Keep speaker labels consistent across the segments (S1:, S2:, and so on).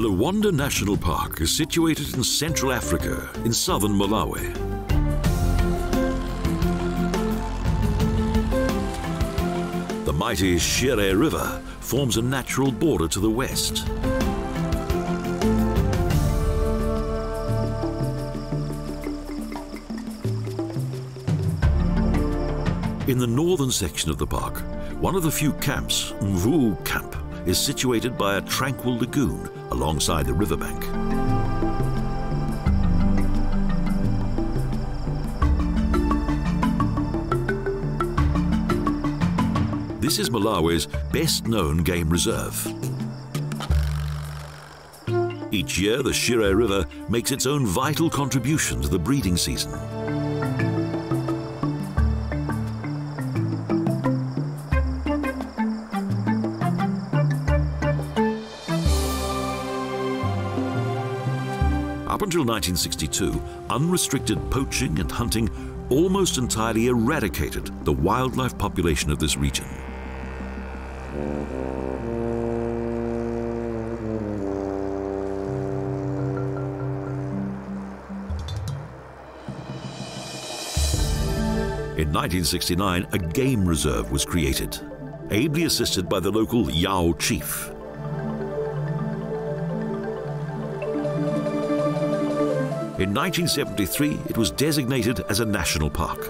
S1: Liwonde National Park is situated in Central Africa, in southern Malawi. The mighty Shire River forms a natural border to the west. In the northern section of the park, one of the few camps, Mvu Camp, is situated by a tranquil lagoon alongside the riverbank. This is Malawi's best-known game reserve. Each year, the Shire River makes its own vital contribution to the breeding season. Up until 1962, unrestricted poaching and hunting almost entirely eradicated the wildlife population of this region. In 1969, a game reserve was created, ably assisted by the local Yao chief. In 1973, it was designated as a national park.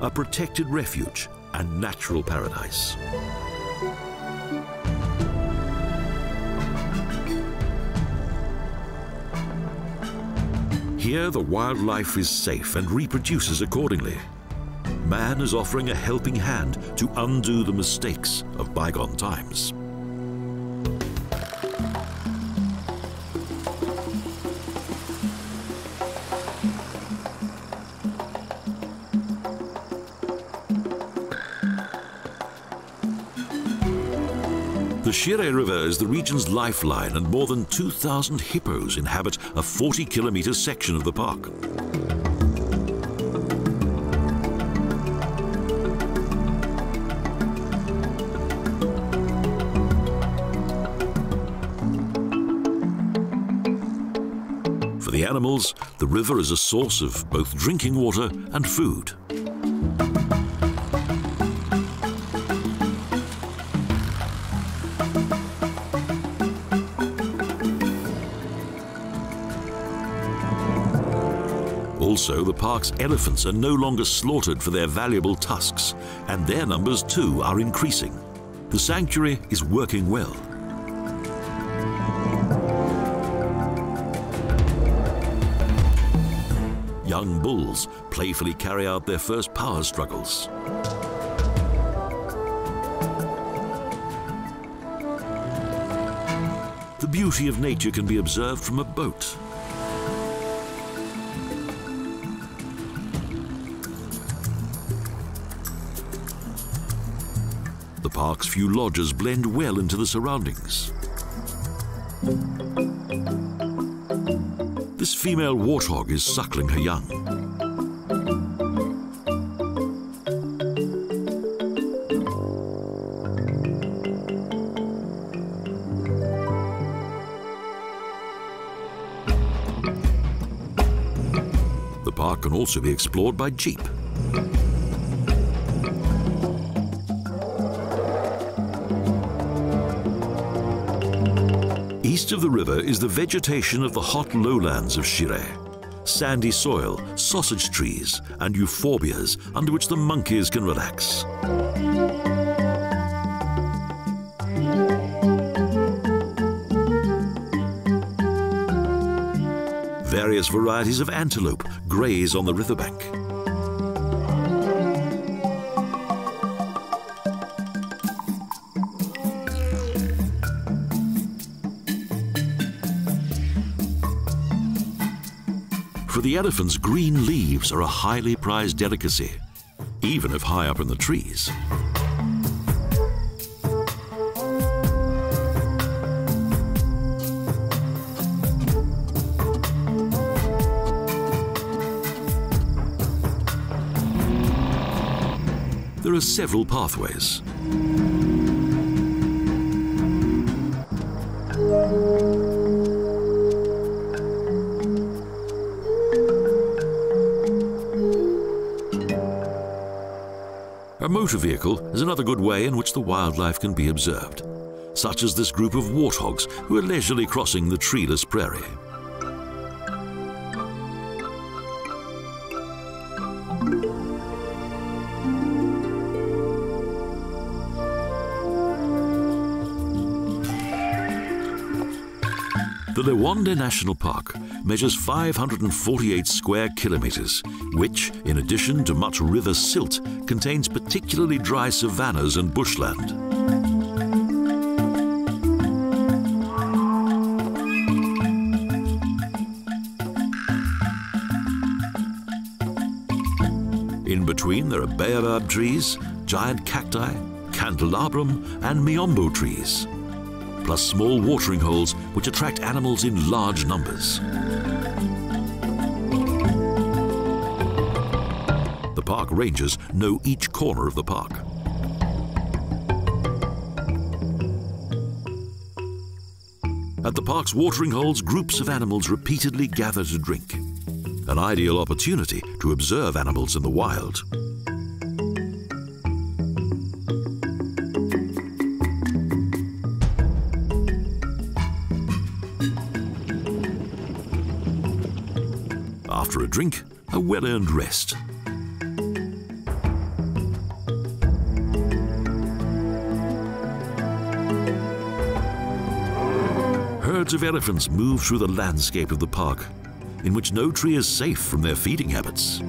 S1: A protected refuge and natural paradise. Here, the wildlife is safe and reproduces accordingly. Man is offering a helping hand to undo the mistakes of bygone times. The Shire River is the region's lifeline, and more than 2,000 hippos inhabit a 40-kilometre section of the park. For the animals, the river is a source of both drinking water and food. Also, the park's elephants are no longer slaughtered for their valuable tusks, and their numbers too are increasing. The sanctuary is working well. Young bulls playfully carry out their first power struggles. The beauty of nature can be observed from a boat. The park's few lodges blend well into the surroundings. This female warthog is suckling her young. The park can also be explored by jeep. East of the river is the vegetation of the hot lowlands of Shire. Sandy soil, sausage trees, and euphorbias under which the monkeys can relax. Various varieties of antelope graze on the riverbank. For the elephants, green leaves are a highly prized delicacy, even if high up in the trees. There are several pathways. motor vehicle is another good way in which the wildlife can be observed, such as this group of warthogs who are leisurely crossing the treeless prairie. The Liwonde National Park measures 548 square kilometers, which, in addition to much river silt, contains particularly dry savannas and bushland. In between there are baobab trees, giant cacti, candelabrum and miombo trees, plus small watering holes which attract animals in large numbers. The park rangers know each corner of the park. At the park's watering holes, groups of animals repeatedly gather to drink, an ideal opportunity to observe animals in the wild. After a drink, a well-earned rest. Herds of elephants move through the landscape of the park, in which no tree is safe from their feeding habits.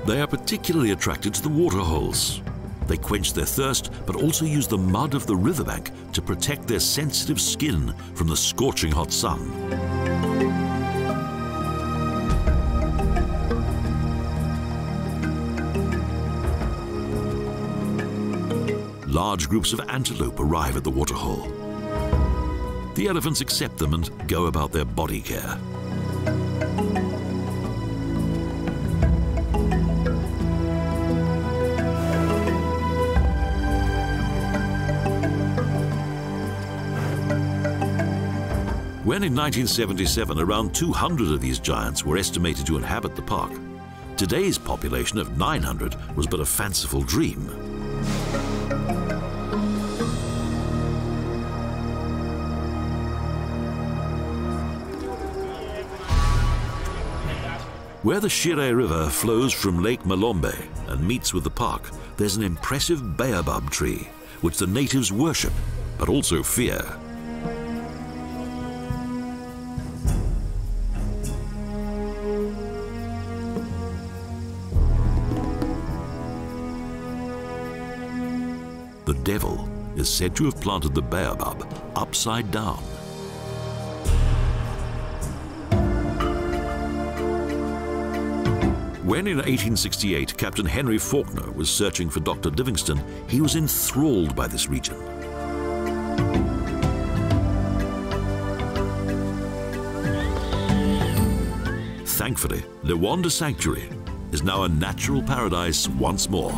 S1: They are particularly attracted to the water holes. They quench their thirst, but also use the mud of the riverbank to protect their sensitive skin from the scorching hot sun. Large groups of antelope arrive at the waterhole. The elephants accept them and go about their body care. When in 1977 around 200 of these giants were estimated to inhabit the park, today's population of 900 was but a fanciful dream. Where the Shire River flows from Lake Malombe and meets with the park, there's an impressive baobab tree, which the natives worship, but also fear. The devil is said to have planted the baobab upside down. When in 1868 Captain Henry Faulkner was searching for Dr. Livingstone, he was enthralled by this region. Thankfully, Liwonde Sanctuary is now a natural paradise once more.